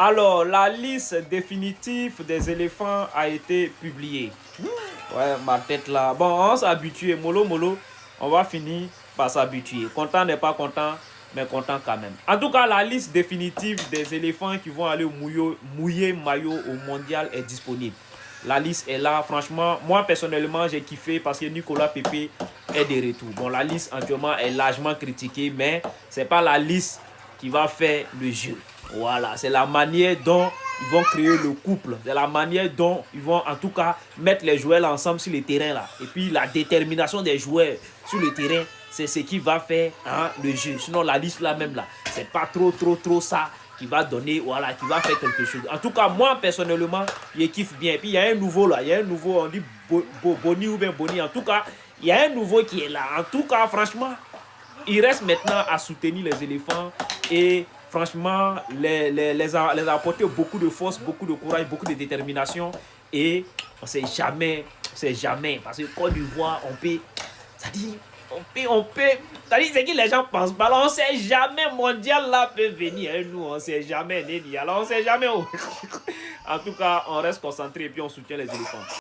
Alors, la liste définitive des éléphants a été publiée. Ouais, ma tête là. Bon, on s'est habitué. Mollo, mollo. On va finir par s'habituer. Content n'est pas content, mais content quand même. En tout cas, la liste définitive des éléphants qui vont aller mouiller maillot au mondial est disponible. La liste est là. Franchement, moi personnellement, j'ai kiffé parce que Nicolas Pepe est de retour. Bon, la liste actuellement est largement critiquée, mais c'est pas la liste qui va faire le jeu. Voilà, c'est la manière dont ils vont créer le couple. C'est la manière dont ils vont en tout cas mettre les joueurs ensemble sur le terrain là. Et puis la détermination des joueurs sur le terrain, c'est ce qui va faire le jeu. Sinon la liste là même là, c'est pas trop ça qui va donner, voilà, qui va faire quelque chose. En tout cas, moi personnellement, je kiffe bien. Et puis il y a un nouveau là, il y a un nouveau, on dit Boni ou bien Boni. En tout cas, il y a un nouveau qui est là. En tout cas, franchement, il reste maintenant à soutenir les éléphants et franchement, les apporter beaucoup de force, beaucoup de courage, beaucoup de détermination. Et on sait jamais, parce que Côte d'Ivoire, on peut, c'est-à-dire, c'est-à-dire, c'est que les gens pensent pas, alors on sait jamais, mondial là peut venir, hein, nous, on sait jamais, alors on sait jamais. En tout cas, on reste concentré et puis on soutient les éléphants.